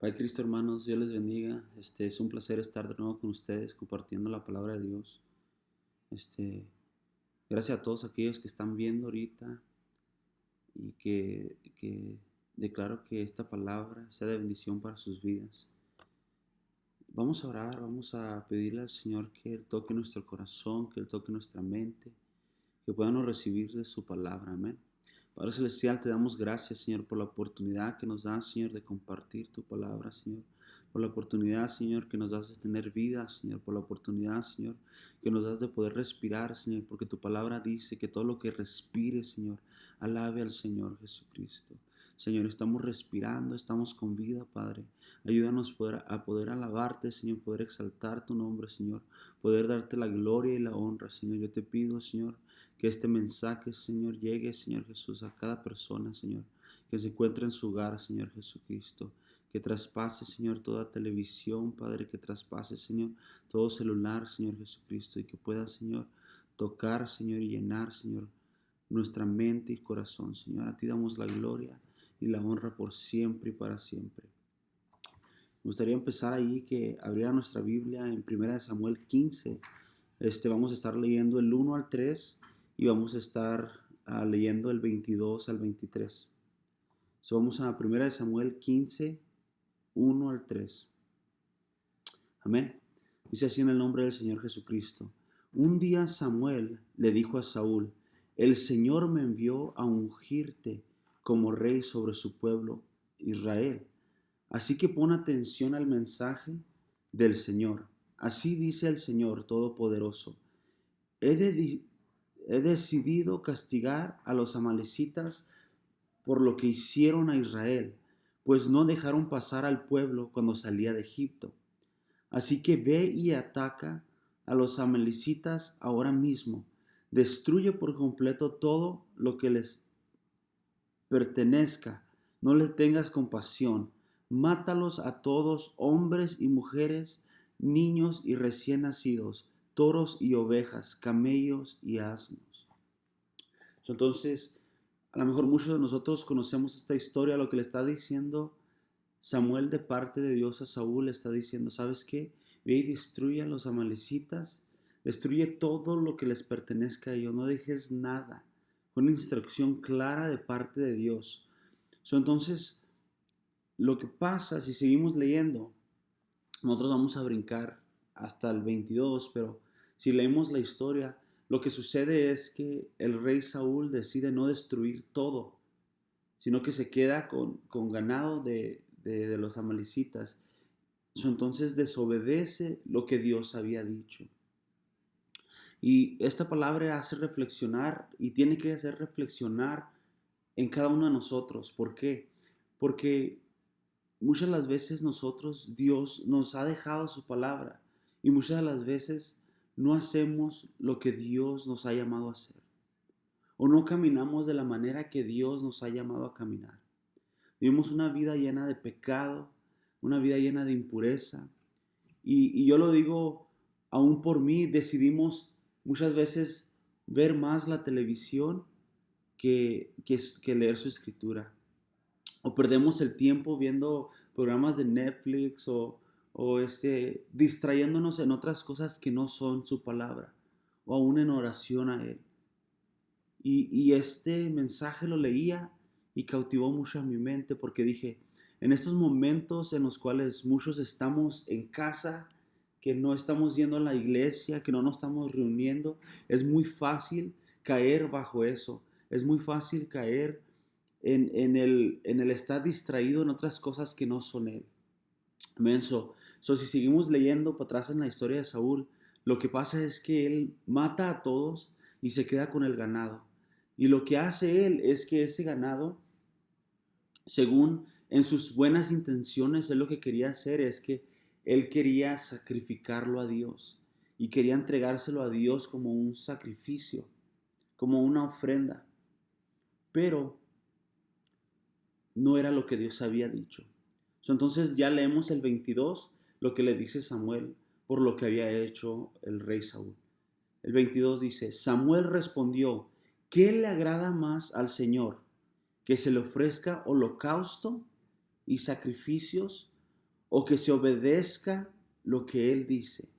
Padre Cristo, hermanos, Dios les bendiga. Es un placer estar de nuevo con ustedes compartiendo la palabra de Dios. Este, Gracias a todos aquellos que están viendo ahorita y que declaro que esta palabra sea de bendición para sus vidas. Vamos a orar, vamos a pedirle al Señor que Él toque nuestro corazón, que Él toque nuestra mente, que podamos recibir de su palabra. Amén. Padre Celestial, te damos gracias, Señor, por la oportunidad que nos das, Señor, de compartir tu palabra, Señor. Por la oportunidad, Señor, que nos das de tener vida, Señor. Por la oportunidad, Señor, que nos das de poder respirar, Señor. Porque tu palabra dice que todo lo que respire, Señor, alabe al Señor Jesucristo. Señor, estamos respirando, estamos con vida, Padre. Ayúdanos a poder alabarte, Señor, poder exaltar tu nombre, Señor. Poder darte la gloria y la honra, Señor. Yo te pido, Señor, que este mensaje, Señor, llegue, Señor Jesús, a cada persona, Señor, que se encuentre en su hogar, Señor Jesucristo. Que traspase, Señor, toda televisión, Padre, que traspase, Señor, todo celular, Señor Jesucristo, y que pueda, Señor, tocar, Señor, y llenar, Señor, nuestra mente y corazón, Señor. A ti damos la gloria y la honra por siempre y para siempre. Me gustaría empezar ahí que abriera nuestra Biblia en 1 Samuel 15. Vamos a estar leyendo el 1 al 3 y vamos a estar leyendo el 22 al 23. Vamos a 1 Samuel 15, 1 al 3. Amén. Dice así en el nombre del Señor Jesucristo. Un día Samuel le dijo a Saúl: el Señor me envió a ungirte como rey sobre su pueblo Israel. Así que pon atención al mensaje del Señor. Así dice el Señor Todopoderoso: He, de, he decidido castigar a los amalecitas por lo que hicieron a Israel, pues no dejaron pasar al pueblo cuando salía de Egipto. Así que ve y ataca a los amalecitas ahora mismo. Destruye por completo todo lo que les pertenezca. No les tengas compasión. Mátalos a todos, hombres y mujeres, niños y recién nacidos, toros y ovejas, camellos y asnos. Entonces, a lo mejor muchos de nosotros conocemos esta historia. Lo que le está diciendo Samuel de parte de Dios a Saúl, le está diciendo: ¿sabes qué? Ve y destruye a los amalecitas, destruye todo lo que les pertenezca a ellos, no dejes nada. Una instrucción clara de parte de Dios. Entonces, lo que pasa, si seguimos leyendo, nosotros vamos a brincar hasta el 22, pero si leemos la historia, lo que sucede es que el rey Saúl decide no destruir todo, sino que se queda con ganado de los amalecitas. Entonces desobedece lo que Dios había dicho. Y esta palabra hace reflexionar y tiene que hacer reflexionar en cada uno de nosotros. ¿Por qué? Porque muchas de las veces Dios nos ha dejado su palabra y muchas de las veces no hacemos lo que Dios nos ha llamado a hacer. O no caminamos de la manera que Dios nos ha llamado a caminar. Vivimos una vida llena de pecado, una vida llena de impureza. Y yo lo digo aún por mí, decidimos muchas veces ver más la televisión que leer su escritura. O perdemos el tiempo viendo programas de Netflix o distrayéndonos en otras cosas que no son su palabra, o aún en oración a Él. Y este mensaje lo leía y cautivó mucho a mi mente, porque dije: en estos momentos en los cuales muchos estamos en casa, que no estamos yendo a la iglesia, que no nos estamos reuniendo, es muy fácil caer bajo eso. Es muy fácil caer en el estar distraído en otras cosas que no son Él. Amén. Si seguimos leyendo para atrás en la historia de Saúl, lo que pasa es que él mata a todos y se queda con el ganado. Y lo que hace él es que ese ganado, según en sus buenas intenciones, él lo que quería hacer es que él quería sacrificarlo a Dios y quería entregárselo a Dios como un sacrificio, como una ofrenda. Pero no era lo que Dios había dicho. Entonces ya leemos el 22, lo que le dice Samuel por lo que había hecho el rey Saúl. El 22 dice: Samuel respondió: ¿qué le agrada más al Señor? ¿Que se le ofrezca holocausto y sacrificios, o que se obedezca lo que Él dice.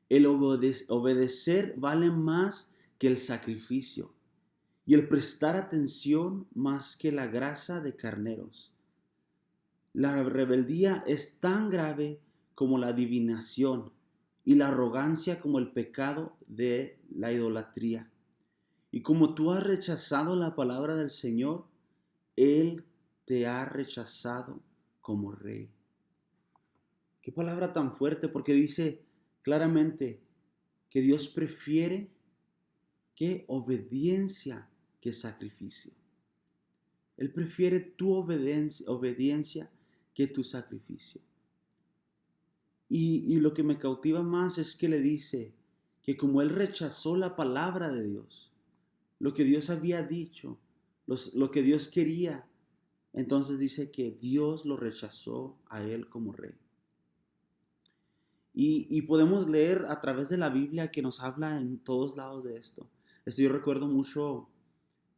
El obedecer vale más que el sacrificio, y el prestar atención más que la grasa de carneros. La rebeldía es tan grave como la adivinación, y la arrogancia como el pecado de la idolatría. Y como tú has rechazado la palabra del Señor, Él te ha rechazado como rey. Qué palabra tan fuerte, porque dice claramente que Dios prefiere que obediencia que sacrificio. Él prefiere tu obediencia que tu sacrificio. Y lo que me cautiva más es que le dice que como Él rechazó la palabra de Dios, lo que Dios había dicho, lo que Dios quería, entonces dice que Dios lo rechazó a Él como rey. Y podemos leer a través de la Biblia que nos habla en todos lados de esto. Yo recuerdo mucho,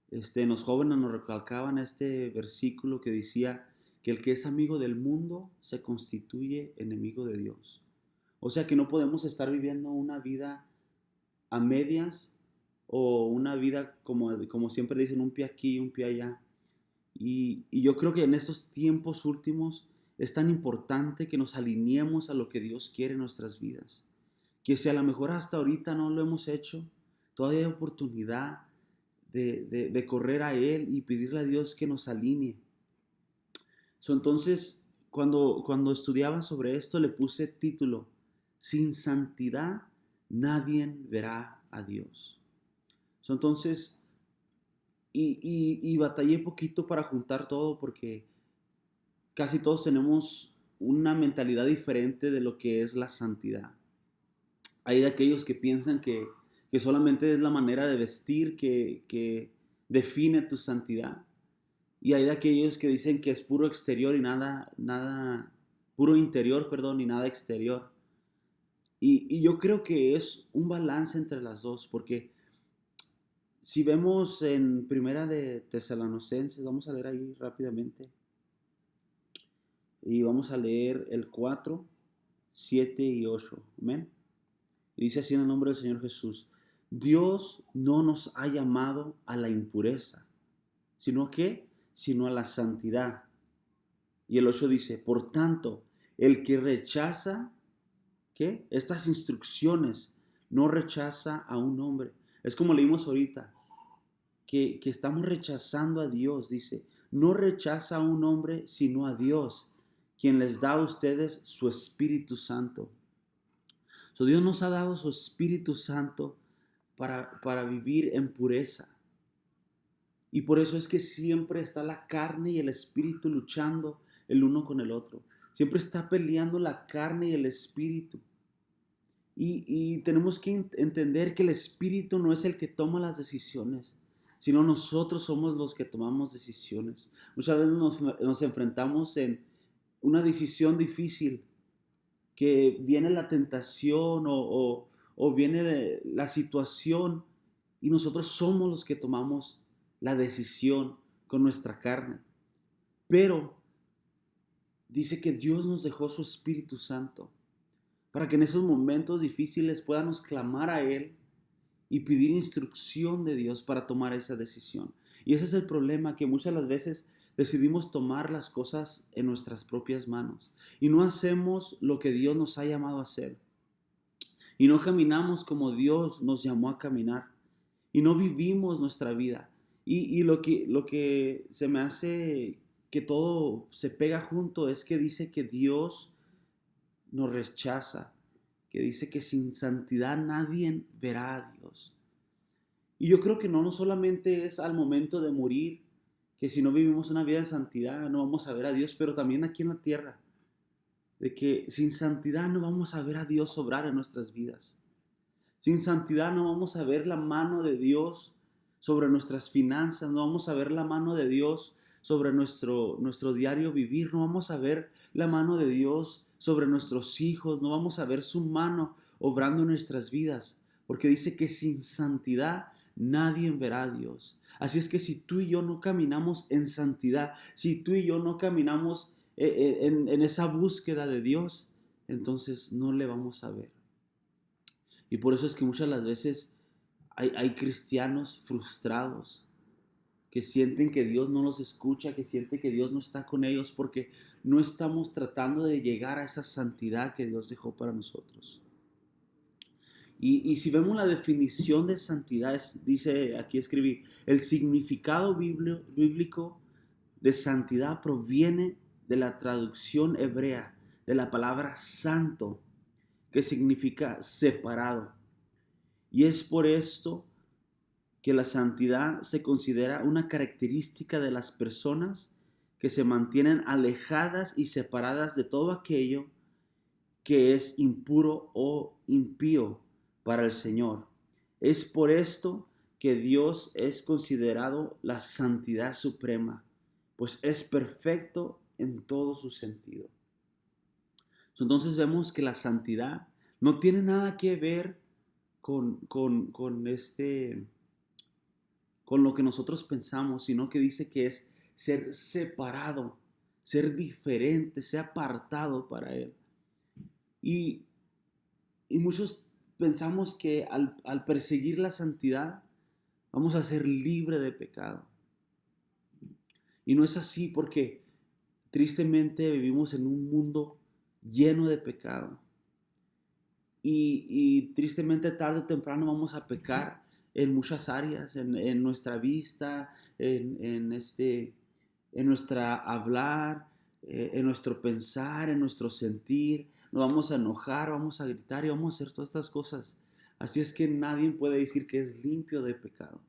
en los jóvenes nos recalcaban este versículo que decía que el que es amigo del mundo se constituye enemigo de Dios. O sea que no podemos estar viviendo una vida a medias o una vida como siempre dicen, un pie aquí y un pie allá. Y yo creo que en estos tiempos últimos es tan importante que nos alineemos a lo que Dios quiere en nuestras vidas. Que si a lo mejor hasta ahorita no lo hemos hecho, todavía hay oportunidad de correr a Él y pedirle a Dios que nos alinee. Entonces, cuando estudiaba sobre esto, le puse título: Sin santidad nadie verá a Dios. Entonces, y batallé poquito para juntar todo porque casi todos tenemos una mentalidad diferente de lo que es la santidad. Hay de aquellos que piensan que solamente es la manera de vestir que define tu santidad. Y hay de aquellos que dicen que es puro exterior y puro interior, perdón, y nada exterior. Y yo creo que es un balance entre las dos, porque si vemos en Primera de Tesalonicenses, vamos a leer ahí rápidamente. Y vamos a leer el 4, 7 y 8. Amén. Y dice así en el nombre del Señor Jesús: Dios no nos ha llamado a la impureza, sino a la santidad. Y el 8 dice: por tanto, el que rechaza estas instrucciones no rechaza a un hombre. Es como leímos ahorita, que estamos rechazando a Dios. Dice, no rechaza a un hombre, sino a Dios, quien les da a ustedes su Espíritu Santo. Dios nos ha dado su Espíritu Santo para vivir en pureza. Y por eso es que siempre está la carne y el Espíritu luchando el uno con el otro. Siempre está peleando la carne y el Espíritu. Y tenemos que entender que el Espíritu no es el que toma las decisiones, sino nosotros somos los que tomamos decisiones. Muchas veces nos enfrentamos en una decisión difícil, que viene la tentación o viene la situación, y nosotros somos los que tomamos la decisión con nuestra carne. Pero dice que Dios nos dejó su Espíritu Santo para que en esos momentos difíciles podamos clamar a Él y pedir instrucción de Dios para tomar esa decisión. Y ese es el problema, que muchas de las veces decidimos tomar las cosas en nuestras propias manos y no hacemos lo que Dios nos ha llamado a hacer. Y no caminamos como Dios nos llamó a caminar. Y no vivimos nuestra vida. Y lo que se me hace que todo se pega junto es que dice que Dios nos rechaza, que dice que sin santidad nadie verá a Dios. Y yo creo que no solamente es al momento de morir, que si no vivimos una vida de santidad no vamos a ver a Dios, pero también aquí en la tierra, de que sin santidad no vamos a ver a Dios obrar en nuestras vidas. Sin santidad no vamos a ver la mano de Dios sobre nuestras finanzas, no vamos a ver la mano de Dios sobre nuestro diario vivir, no vamos a ver la mano de Dios sobre nuestros hijos, no vamos a ver su mano obrando en nuestras vidas, porque dice que sin santidad nadie verá a Dios. Así es que si tú y yo no caminamos en santidad, si tú y yo no caminamos en esa búsqueda de Dios, entonces no le vamos a ver. Y por eso es que muchas de las veces hay cristianos frustrados que sienten que Dios no los escucha, que sienten que Dios no está con ellos porque no estamos tratando de llegar a esa santidad que Dios dejó para nosotros. Y si vemos la definición de santidad, dice, aquí escribí, el significado bíblico de santidad proviene de la traducción hebrea de la palabra santo, que significa separado. Y es por esto que la santidad se considera una característica de las personas que se mantienen alejadas y separadas de todo aquello que es impuro o impío para el Señor. Es por esto que Dios es considerado la santidad suprema, pues es perfecto en todo su sentido. Entonces vemos que la santidad no tiene nada que ver con lo que nosotros pensamos, sino que dice que es ser separado, ser diferente, ser apartado para Él. Y muchos pensamos que al perseguir la santidad vamos a ser libres de pecado. Y no es así, porque tristemente vivimos en un mundo lleno de pecado. Y tristemente tarde o temprano vamos a pecar en muchas áreas, en nuestra vista, en nuestra hablar, en nuestro pensar, en nuestro sentir. Nos vamos a enojar, vamos a gritar y vamos a hacer todas estas cosas. Así es que nadie puede decir que es limpio de pecado.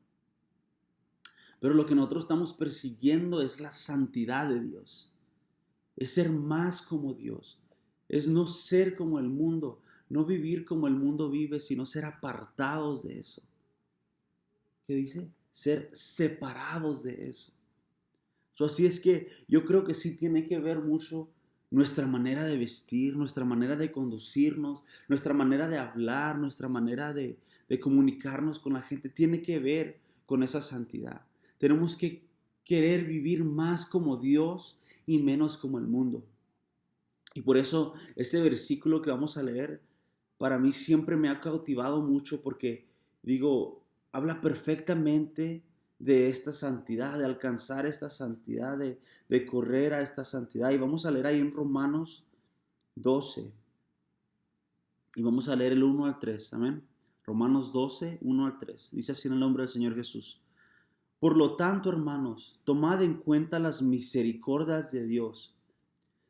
Pero lo que nosotros estamos persiguiendo es la santidad de Dios. Es ser más como Dios. Es no ser como el mundo. No vivir como el mundo vive, sino ser apartados de eso. ¿Qué dice? Ser separados de eso. Así es que yo creo que sí tiene que ver mucho nuestra manera de vestir, nuestra manera de conducirnos, nuestra manera de hablar, nuestra manera de comunicarnos con la gente. Tiene que ver con esa santidad. Tenemos que querer vivir más como Dios y menos como el mundo. Y por eso este versículo que vamos a leer, para mí siempre me ha cautivado mucho, porque digo, habla perfectamente de esta santidad, de alcanzar esta santidad, de correr a esta santidad. Y vamos a leer ahí en Romanos 12. Y vamos a leer el 1 al 3. Amén. Romanos 12, 1 al 3. Dice así en el nombre del Señor Jesús. Por lo tanto, hermanos, tomad en cuenta las misericordias de Dios.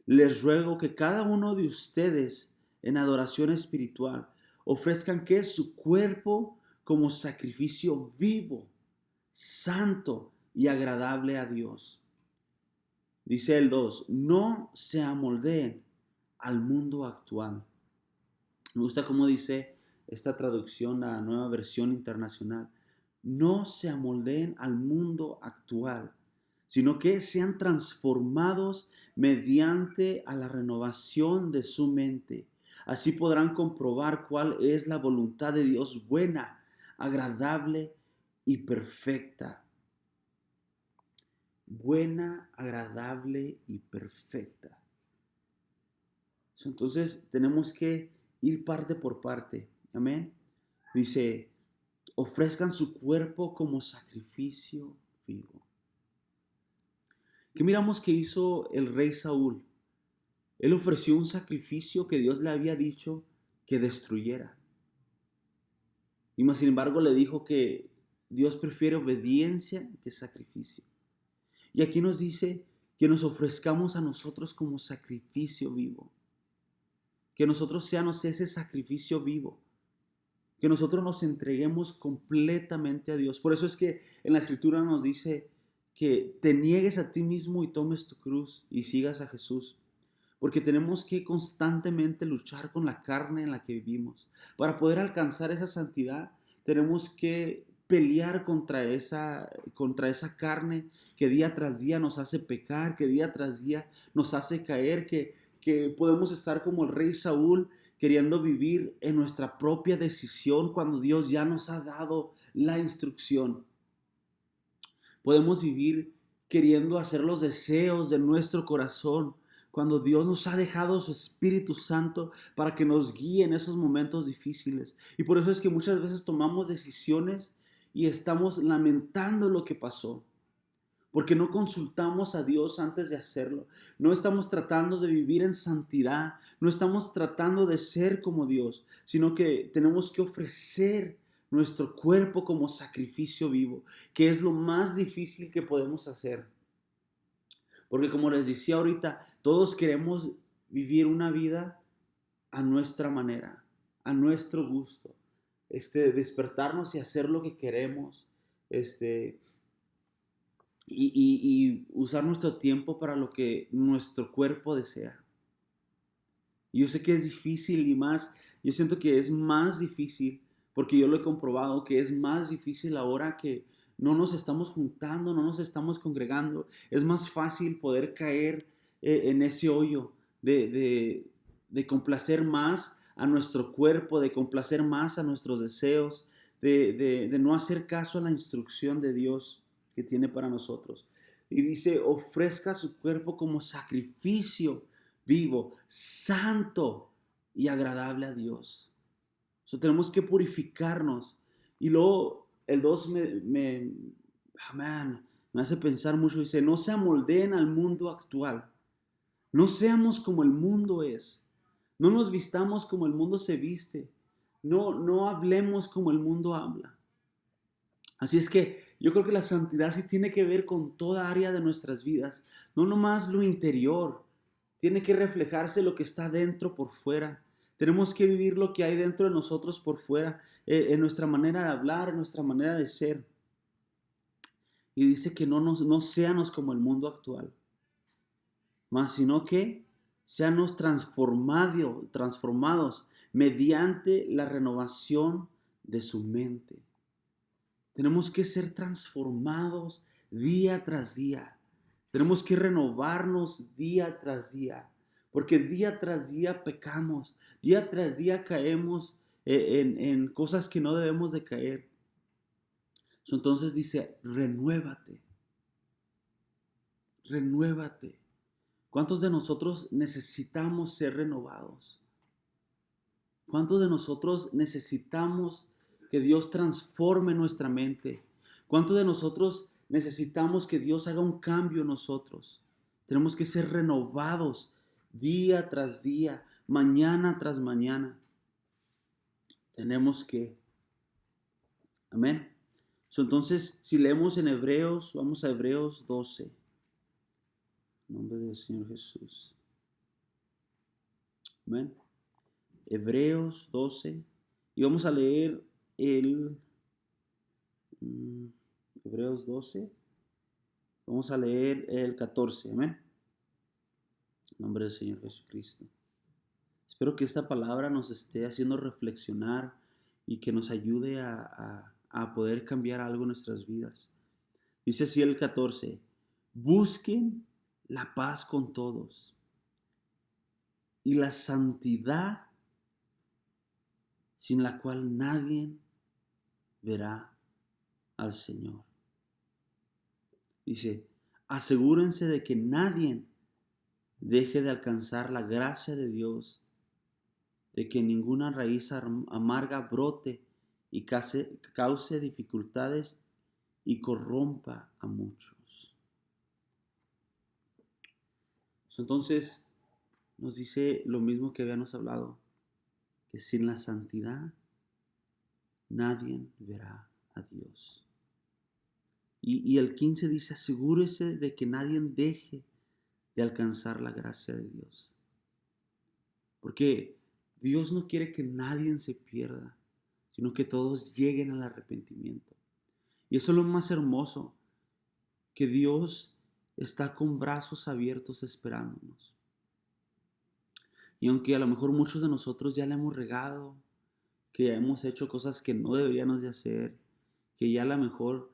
Les ruego que cada uno de ustedes en adoración espiritual ofrezcan que su cuerpo como sacrificio vivo, santo y agradable a Dios. Dice el 2, no se amoldeen al mundo actual. Me gusta cómo dice esta traducción, la Nueva Versión Internacional. No se amoldeen al mundo actual, sino que sean transformados mediante a la renovación de su mente. Así podrán comprobar cuál es la voluntad de Dios buena, agradable y perfecta. Buena, agradable y perfecta. Entonces tenemos que ir parte por parte. Amén. Dice, ofrezcan su cuerpo como sacrificio vivo. ¿Qué miramos que hizo el rey Saúl? Él ofreció un sacrificio que Dios le había dicho que destruyera. Y más sin embargo le dijo que Dios prefiere obediencia que sacrificio. Y aquí nos dice que nos ofrezcamos a nosotros como sacrificio vivo. Que nosotros seamos ese sacrificio vivo. Que nosotros nos entreguemos completamente a Dios. Por eso es que en la Escritura nos dice que te niegues a ti mismo y tomes tu cruz y sigas a Jesús. Porque tenemos que constantemente luchar con la carne en la que vivimos. Para poder alcanzar esa santidad, tenemos que pelear contra esa carne que día tras día nos hace pecar, que día tras día nos hace caer, que podemos estar como el rey Saúl, queriendo vivir en nuestra propia decisión cuando Dios ya nos ha dado la instrucción. Podemos vivir queriendo hacer los deseos de nuestro corazón cuando Dios nos ha dejado su Espíritu Santo para que nos guíe en esos momentos difíciles. Y por eso es que muchas veces tomamos decisiones y estamos lamentando lo que pasó, porque no consultamos a Dios antes de hacerlo. No estamos tratando de vivir en santidad, no estamos tratando de ser como Dios, sino que tenemos que ofrecer nuestro cuerpo como sacrificio vivo, que es lo más difícil que podemos hacer. Porque como les decía ahorita, todos queremos vivir una vida a nuestra manera, a nuestro gusto. Despertarnos y hacer lo que queremos. Y usar nuestro tiempo para lo que nuestro cuerpo desea. Y yo sé que es difícil y más, yo siento que es más difícil, porque yo lo he comprobado, que es más difícil ahora que no nos estamos juntando, no nos estamos congregando. Es más fácil poder caer en ese hoyo de complacer más a nuestro cuerpo, de complacer más a nuestros deseos, de no hacer caso a la instrucción de Dios que tiene para nosotros. Y dice, ofrezca su cuerpo como sacrificio vivo, santo y agradable a Dios. Tenemos que purificarnos. Y luego el 2 me hace pensar mucho. Dice, no se amoldeen al mundo actual. No seamos como el mundo es. No nos vistamos como el mundo se viste. No hablemos como el mundo habla. Así es que yo creo que la santidad sí tiene que ver con toda área de nuestras vidas, no nomás lo interior, tiene que reflejarse lo que está dentro por fuera. Tenemos que vivir lo que hay dentro de nosotros por fuera, en nuestra manera de hablar, en nuestra manera de ser. Y dice que no seamos como el mundo actual, más sino que seamos transformados mediante la renovación de su mente. Tenemos que ser transformados día tras día. Tenemos que renovarnos día tras día. Porque día tras día pecamos. Día tras día caemos en cosas que no debemos de caer. Entonces dice, renuévate. Renuévate. ¿Cuántos de nosotros necesitamos ser renovados? ¿Cuántos de nosotros necesitamos que Dios transforme nuestra mente? ¿Cuántos de nosotros necesitamos que Dios haga un cambio en nosotros? Tenemos que ser renovados día tras día, mañana tras mañana. Tenemos que. Amén. Entonces, si leemos en Hebreos, vamos a Hebreos 12. En nombre del Señor Jesús. Amén. Hebreos 12. Y vamos a leer Hebreos 12. Vamos a leer el 14. Amén. En nombre del Señor Jesucristo. Espero que esta palabra nos esté haciendo reflexionar y que nos ayude a poder cambiar algo en nuestras vidas. Dice así el 14. Busquen la paz con todos y la santidad sin la cual nadie verá al Señor. Dice, asegúrense de que nadie deje de alcanzar la gracia de Dios, de que ninguna raíz amarga brote y cause dificultades y corrompa a muchos. Entonces nos dice lo mismo que habíamos hablado, que sin la santidad nadie verá a Dios. Y el 15 dice, asegúrese de que nadie deje de alcanzar la gracia de Dios. Porque Dios no quiere que nadie se pierda, sino que todos lleguen al arrepentimiento. Y eso es lo más hermoso, que Dios está con brazos abiertos esperándonos. Y aunque a lo mejor muchos de nosotros ya le hemos regado, que ya hemos hecho cosas que no deberíamos de hacer, que ya a lo mejor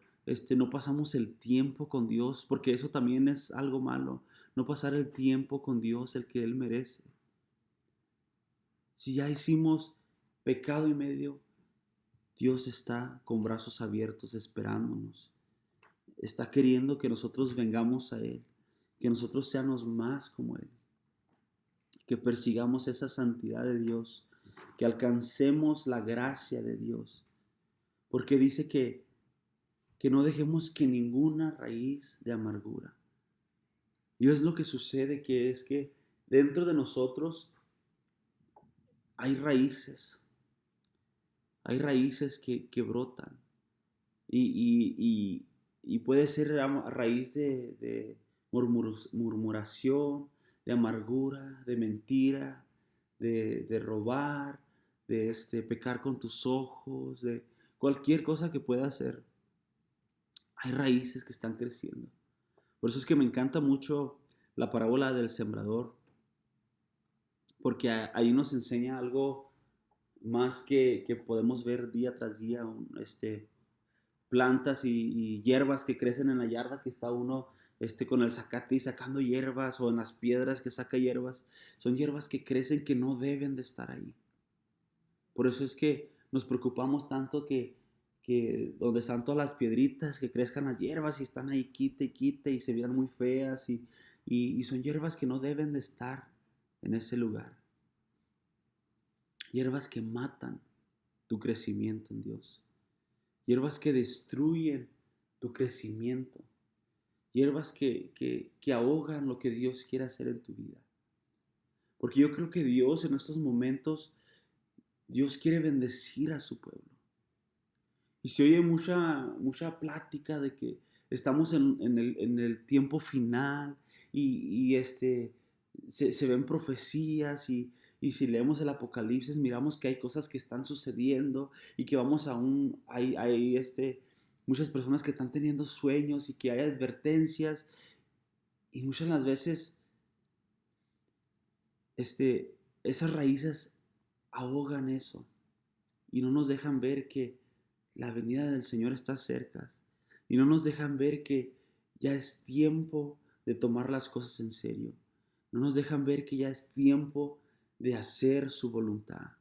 no pasamos el tiempo con Dios, porque eso también es algo malo, no pasar el tiempo con Dios, el que Él merece. Si ya hicimos pecado y medio, Dios está con brazos abiertos esperándonos. Está queriendo que nosotros vengamos a Él, que nosotros seamos más como Él. que persigamos esa santidad de Dios, que alcancemos la gracia de Dios, porque dice que no dejemos que ninguna raíz de amargura. Y es lo que sucede, que es que dentro de nosotros hay raíces que brotan y puede ser a raíz de murmuración, de amargura, de mentira, de robar, de pecar con tus ojos, de cualquier cosa que pueda hacer. Hay raíces que están creciendo. Por eso es que me encanta mucho la parábola del sembrador, porque ahí nos enseña algo más que podemos ver día tras día, plantas y hierbas que crecen en la yarda, que está uno con el zacate y sacando hierbas, o en las piedras que saca hierbas. Son hierbas que crecen que no deben de estar ahí. Por eso es que nos preocupamos tanto que donde están todas las piedritas, que crezcan las hierbas y están ahí quite y quite y se miran muy feas y son hierbas que no deben de estar en ese lugar. Hierbas que matan tu crecimiento en Dios. Hierbas que destruyen tu crecimiento. Hierbas que ahogan lo que Dios quiere hacer en tu vida. Porque yo creo que Dios en estos momentos, Dios quiere bendecir a su pueblo. Y se oye mucha plática de que estamos en el tiempo final y se ven profecías y si leemos el Apocalipsis miramos que hay cosas que están sucediendo y que hay muchas personas que están teniendo sueños y que hay advertencias y muchas de las veces esas raíces ahogan eso y no nos dejan ver que la venida del Señor está cerca y no nos dejan ver que ya es tiempo de tomar las cosas en serio. No nos dejan ver que ya es tiempo de hacer su voluntad.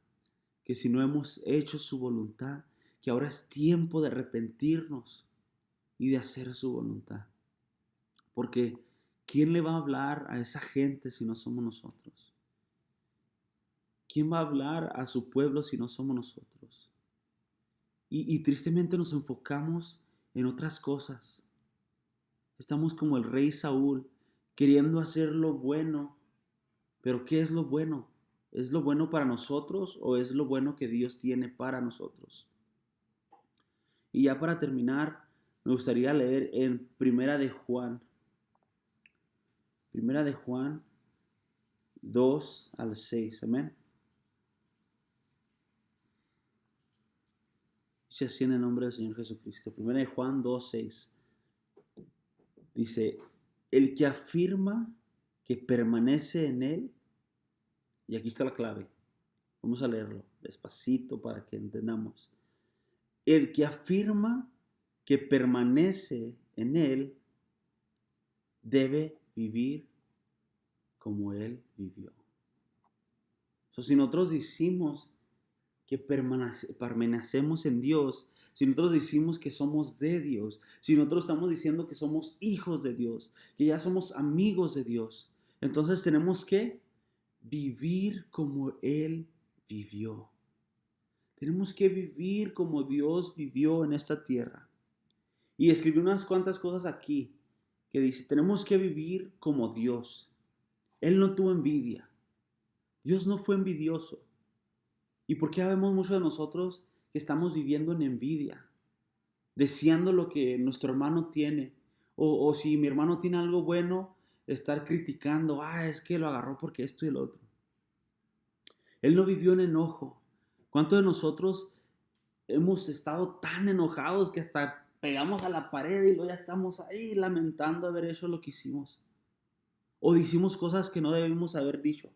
Que si no hemos hecho su voluntad, que ahora es tiempo de arrepentirnos y de hacer su voluntad. Porque ¿quién le va a hablar a esa gente si no somos nosotros? ¿Quién va a hablar a su pueblo si no somos nosotros? Y tristemente nos enfocamos en otras cosas. Estamos como el rey Saúl, queriendo hacer lo bueno. Pero ¿qué es lo bueno? ¿Es lo bueno para nosotros o es lo bueno que Dios tiene para nosotros? Y ya para terminar, me gustaría leer en Primera de Juan. Primera de Juan 2 al 6. Amén. Dice así en el nombre del Señor Jesucristo. Primera de Juan 2, 6. Dice, el que afirma que permanece en Él, y aquí está la clave, vamos a leerlo despacito para que entendamos. El que afirma que permanece en Él, debe vivir como Él vivió. Si nosotros decimos que permanecemos en Dios, si nosotros decimos que somos de Dios, si nosotros estamos diciendo que somos hijos de Dios, que ya somos amigos de Dios, entonces tenemos que vivir como Él vivió. Tenemos que vivir como Dios vivió en esta tierra. Y escribí unas cuantas cosas aquí que dice, tenemos que vivir como Dios. Él no tuvo envidia. Dios no fue envidioso. ¿Y por qué vemos muchos de nosotros que estamos viviendo en envidia? Deseando lo que nuestro hermano tiene. O si mi hermano tiene algo bueno, estar criticando. Es que lo agarró porque esto y lo otro. Él no vivió en enojo. ¿Cuántos de nosotros hemos estado tan enojados que hasta pegamos a la pared y luego ya estamos ahí lamentando haber hecho lo que hicimos? O decimos cosas que no debimos haber dicho.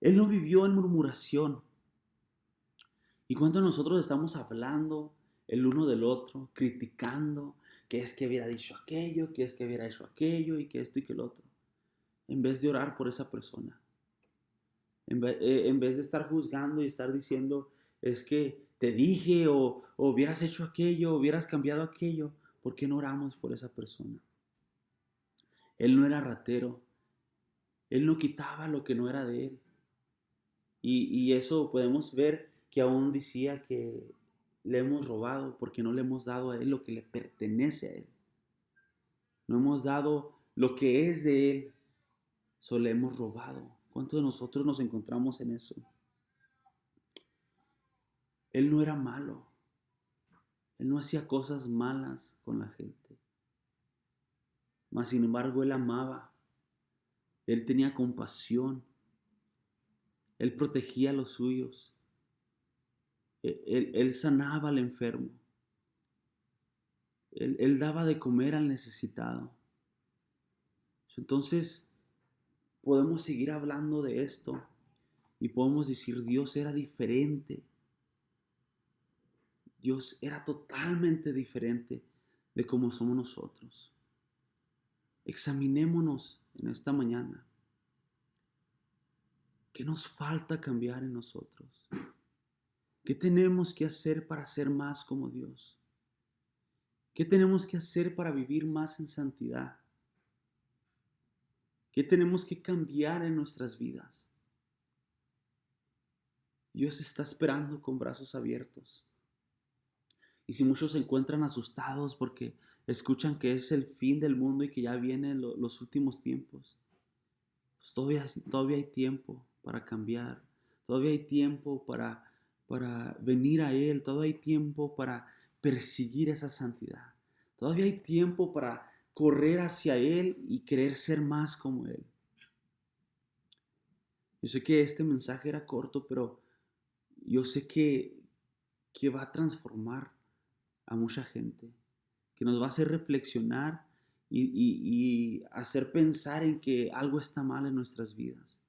Él no vivió en murmuración. ¿Y cuántos de nosotros estamos hablando el uno del otro, criticando que es que hubiera dicho aquello, que es que hubiera hecho aquello y que esto y que el otro? En vez de orar por esa persona. En vez de estar juzgando y estar diciendo, es que te dije o hubieras hecho aquello, hubieras cambiado aquello, ¿por qué no oramos por esa persona? Él no era ratero. Él no quitaba lo que no era de Él. Y eso podemos ver que aún decía que le hemos robado porque no le hemos dado a Él lo que le pertenece a Él. No hemos dado lo que es de Él, solo le hemos robado. ¿Cuántos de nosotros nos encontramos en eso? Él no era malo. Él no hacía cosas malas con la gente. Mas sin embargo, Él amaba. Él tenía compasión. Él protegía a los suyos. Él sanaba al enfermo. Él daba de comer al necesitado. Entonces, podemos seguir hablando de esto y podemos decir, Dios era diferente. Dios era totalmente diferente de cómo somos nosotros. Examinémonos en esta mañana. ¿Qué nos falta cambiar en nosotros? ¿Qué tenemos que hacer para ser más como Dios? ¿Qué tenemos que hacer para vivir más en santidad? ¿Qué tenemos que cambiar en nuestras vidas? Dios está esperando con brazos abiertos. Y si muchos se encuentran asustados porque escuchan que es el fin del mundo y que ya vienen los últimos tiempos, pues todavía hay tiempo para cambiar. Todavía hay tiempo para venir a Él. Todavía hay tiempo para perseguir esa santidad. Todavía hay tiempo para correr hacia Él y querer ser más como Él. Yo sé que este mensaje era corto, pero yo sé que va a transformar a mucha gente, que nos va a hacer reflexionar y hacer pensar en que algo está mal en nuestras vidas,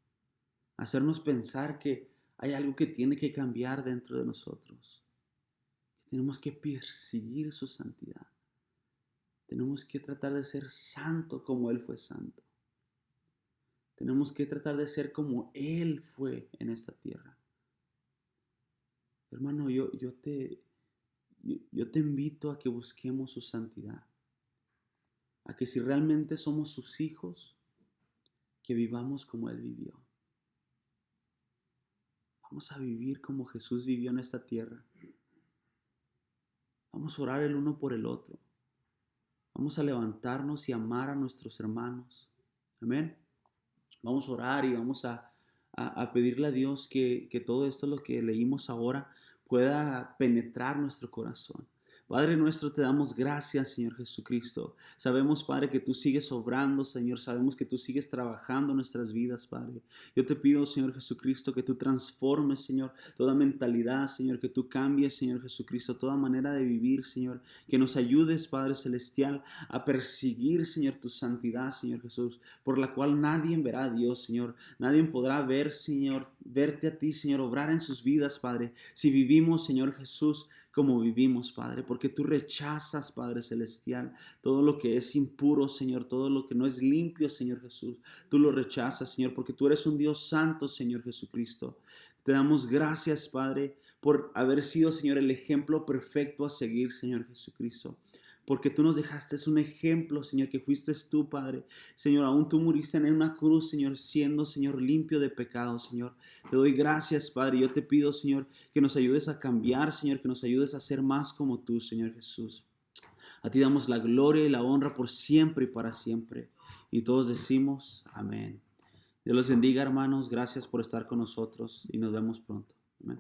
hacernos pensar que hay algo que tiene que cambiar dentro de nosotros, que tenemos que perseguir su santidad, tenemos que tratar de ser santo como Él fue santo, tenemos que tratar de ser como Él fue en esta tierra. Hermano, yo te invito a que busquemos su santidad, a que si realmente somos sus hijos, que vivamos como Él vivió. Vamos a vivir como Jesús vivió en esta tierra. Vamos a orar el uno por el otro. Vamos a levantarnos y amar a nuestros hermanos. Amén. Vamos a orar y vamos a pedirle a Dios que todo esto, lo que leímos ahora, pueda penetrar nuestro corazón. Padre nuestro, te damos gracias, Señor Jesucristo. Sabemos, Padre, que tú sigues obrando, Señor. Sabemos que tú sigues trabajando en nuestras vidas, Padre. Yo te pido, Señor Jesucristo, que tú transformes, Señor, toda mentalidad, Señor, que tú cambies, Señor Jesucristo, toda manera de vivir, Señor. Que nos ayudes, Padre Celestial, a perseguir, Señor, tu santidad, Señor Jesús, por la cual nadie verá a Dios, Señor. Nadie podrá ver, Señor, verte a ti, Señor, obrar en sus vidas, Padre, si vivimos, Señor Jesús, como vivimos, Padre, porque tú rechazas, Padre Celestial, todo lo que es impuro, Señor, todo lo que no es limpio, Señor Jesús, tú lo rechazas, Señor, porque tú eres un Dios santo, Señor Jesucristo. Te damos gracias, Padre, por haber sido, Señor, el ejemplo perfecto a seguir, Señor Jesucristo. Porque tú nos dejaste un ejemplo, Señor, que fuiste tú, Padre. Señor, aún tú muriste en una cruz, Señor, siendo, Señor, limpio de pecado, Señor. Te doy gracias, Padre. Yo te pido, Señor, que nos ayudes a cambiar, Señor, que nos ayudes a ser más como tú, Señor Jesús. A ti damos la gloria y la honra por siempre y para siempre. Y todos decimos amén. Dios los bendiga, hermanos. Gracias por estar con nosotros y nos vemos pronto. Amén.